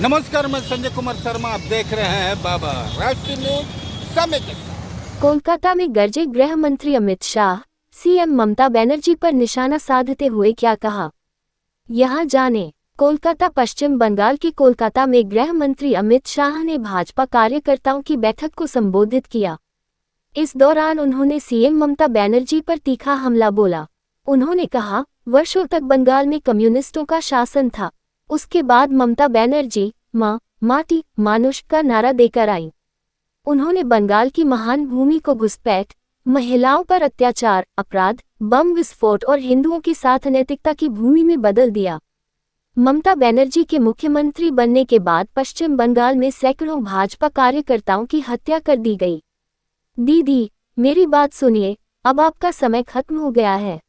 नमस्कार, मैं संजय कुमार शर्मा। आप देख रहे हैं बाबा राष्ट्रीय न्यूज समय के साथ। कोलकाता में गरजे गृह मंत्री अमित शाह, सीएम ममता बनर्जी पर निशाना साधते हुए क्या कहा, यहाँ जानें। कोलकाता पश्चिम बंगाल के कोलकाता में गृह मंत्री अमित शाह ने भाजपा कार्यकर्ताओं की बैठक को संबोधित किया। इस दौरान उन्होंने सीएम ममता बनर्जी पर तीखा हमला बोला। उन्होंने कहा, वर्षों तक बंगाल में कम्युनिस्टों का शासन था। उसके बाद ममता बनर्जी माँ, माटी, मानुष का नारा देकर आई। उन्होंने बंगाल की महान भूमि को घुसपैठ, महिलाओं पर अत्याचार, अपराध, बम विस्फोट और हिंदुओं के साथ अनैतिकता की भूमि में बदल दिया। ममता बनर्जी के मुख्यमंत्री बनने के बाद पश्चिम बंगाल में सैकड़ों भाजपा कार्यकर्ताओं की हत्या कर दी गई। दीदी, मेरी बात सुनिए, अब आपका समय खत्म हो गया है।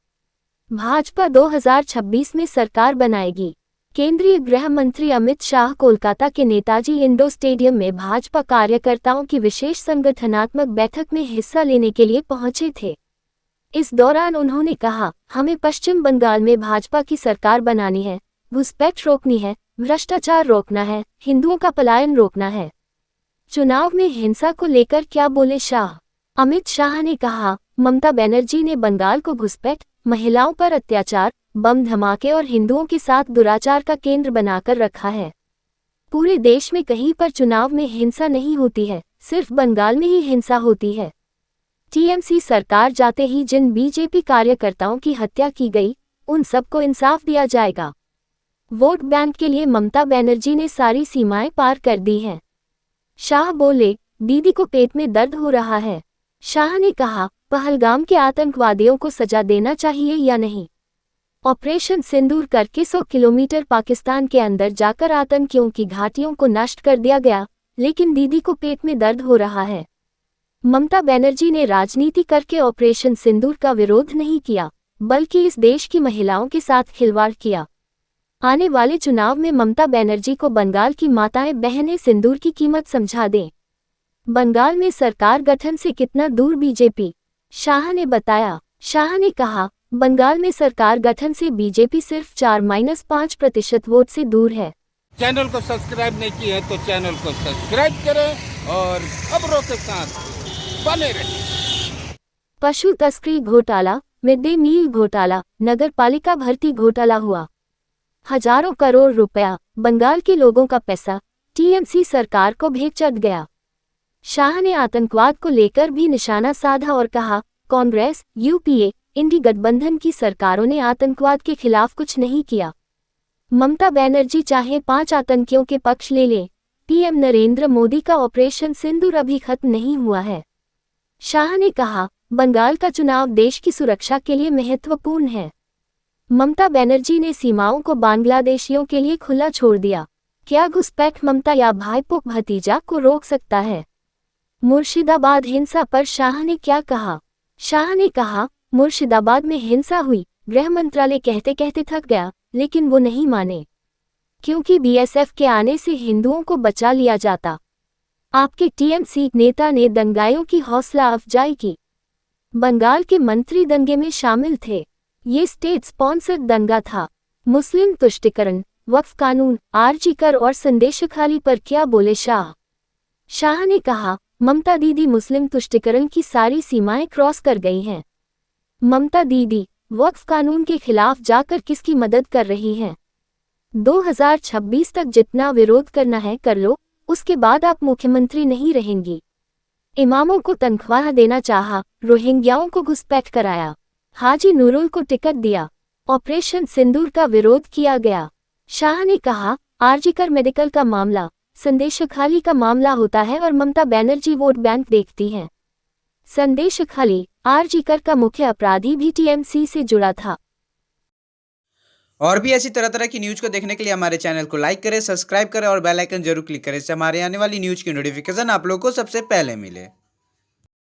भाजपा 2026 में सरकार बनाएगी। केंद्रीय गृह मंत्री अमित शाह कोलकाता के नेताजी इंडोर स्टेडियम में भाजपा कार्यकर्ताओं की विशेष संगठनात्मक बैठक में हिस्सा लेने के लिए पहुंचे थे। इस दौरान उन्होंने कहा, हमें पश्चिम बंगाल में भाजपा की सरकार बनानी है, घुसपैठ रोकनी है, भ्रष्टाचार रोकना है, हिंदुओं का पलायन रोकना है। चुनाव में हिंसा को लेकर क्या बोले शाह? अमित शाह ने कहा, ममता बनर्जी ने बंगाल को घुसपैठ, महिलाओं पर अत्याचार, बम धमाके और हिंदुओं के साथ दुराचार का केंद्र बनाकर रखा है। पूरे देश में कहीं पर चुनाव में हिंसा नहीं होती है, सिर्फ बंगाल में ही हिंसा होती है। टीएमसी सरकार जाते ही जिन बीजेपी कार्यकर्ताओं की हत्या की गई, उन सबको इंसाफ दिया जाएगा। वोट बैंक के लिए ममता बनर्जी ने सारी सीमाएं पार कर दी हैं। शाह बोले, दीदी को पेट में दर्द हो रहा है। शाह ने कहा, पहलगाम के आतंकवादियों को सजा देना चाहिए या नहीं? ऑपरेशन सिंदूर करके 100 किलोमीटर पाकिस्तान के अंदर जाकर आतंकियों की घाटियों को नष्ट कर दिया गया, लेकिन दीदी को पेट में दर्द हो रहा है। ममता बनर्जी ने राजनीति करके ऑपरेशन सिंदूर का विरोध नहीं किया, बल्कि इस देश की महिलाओं के साथ खिलवाड़ किया। आने वाले चुनाव में ममता बनर्जी को बंगाल की माताएं बहनें सिंदूर की कीमत समझा दें। बंगाल में सरकार गठन से कितना दूर बीजेपी? शाह ने बताया। शाह ने कहा, बंगाल में सरकार गठन से बीजेपी सिर्फ 4-5% वोट से दूर है। चैनल को सब्सक्राइब नहीं किया है तो चैनल को सब्सक्राइब करें और खबरों के साथ बने रहें। पशु तस्करी घोटाला, मिड डे मील घोटाला, नगर पालिका भर्ती घोटाला हुआ। हजारों करोड़ रुपया, बंगाल के लोगों का पैसा, टीएमसी सरकार को भेंट चढ़ गया। शाह ने आतंकवाद को लेकर भी निशाना साधा और कहा, कांग्रेस, यूपीए, इंडी गठबंधन की सरकारों ने आतंकवाद के खिलाफ कुछ नहीं किया। ममता बनर्जी चाहे 5 आतंकियों के पक्ष ले ले, पीएम नरेंद्र मोदी का ऑपरेशन सिंदूर अभी खत्म नहीं हुआ है। शाह ने कहा, बंगाल का चुनाव देश की सुरक्षा के लिए महत्वपूर्ण है। ममता बनर्जी ने सीमाओं को बांग्लादेशियों के लिए खुला छोड़ दिया। क्या घुसपैठ ममता या भाईपो भतीजा को रोक सकता है? मुर्शिदाबाद हिंसा पर शाह ने क्या कहा? शाह ने कहा, मुर्शिदाबाद में हिंसा हुई, गृह मंत्रालय कहते कहते थक गया, लेकिन वो नहीं माने, क्योंकि बीएसएफ के आने से हिंदुओं को बचा लिया जाता। आपके टीएमसी नेता ने दंगाइयों की हौसला अफजाई की। बंगाल के मंत्री दंगे में शामिल थे। ये स्टेट स्पॉन्सर्ड दंगा था। मुस्लिम तुष्टीकरण, वक्फ कानून, आरजीकर और संदेशखाली पर क्या बोले शाह? शाह ने कहा, ममता दीदी मुस्लिम तुष्टीकरण की सारी सीमाएं क्रॉस कर गई हैं। ममता दीदी वक्फ कानून के खिलाफ जाकर किसकी मदद कर रही हैं? 2026 तक जितना विरोध करना है कर लो, उसके बाद आप मुख्यमंत्री नहीं रहेंगी। इमामों को तनख्वाह देना चाहा, रोहिंग्याओं को घुसपैठ कराया, हाजी नूरुल को टिकट दिया, ऑपरेशन सिंदूर का विरोध किया गया। शाह ने कहा, आरजीकर मेडिकल का मामला, संदेशखाली का मामला होता है और ममता बनर्जी वोट बैंक देखती हैं। संदेशखाली, आरजीकर का मुख्य अपराधी भी टीएमसी से जुड़ा था। और भी ऐसी तरह तरह की न्यूज़ को देखने के लिए हमारे चैनल को लाइक करें, सब्सक्राइब करें और बेल आइकन जरूर क्लिक करें, इससे हमारे आने वाली न्यूज़ की नोटिफिकेशन आप लोगों को सबसे पहले मिले।